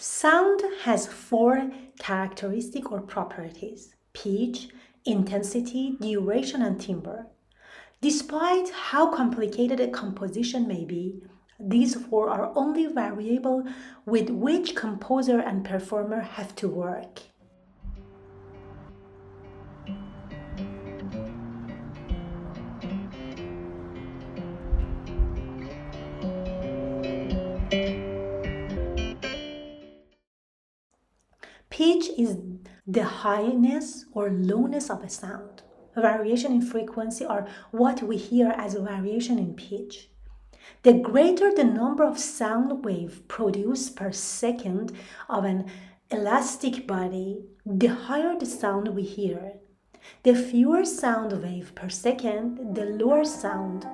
Sound has four characteristics or properties: pitch, intensity, duration, and timbre. Despite how complicated a composition may be, these four are only variable with which composer and performer have to work. Pitch is the highness or lowness of a sound. Variation in frequency are what we hear as a variation in pitch. The greater the number of sound waves produced per second of an elastic body, the higher the sound we hear. The fewer sound waves per second, the lower sound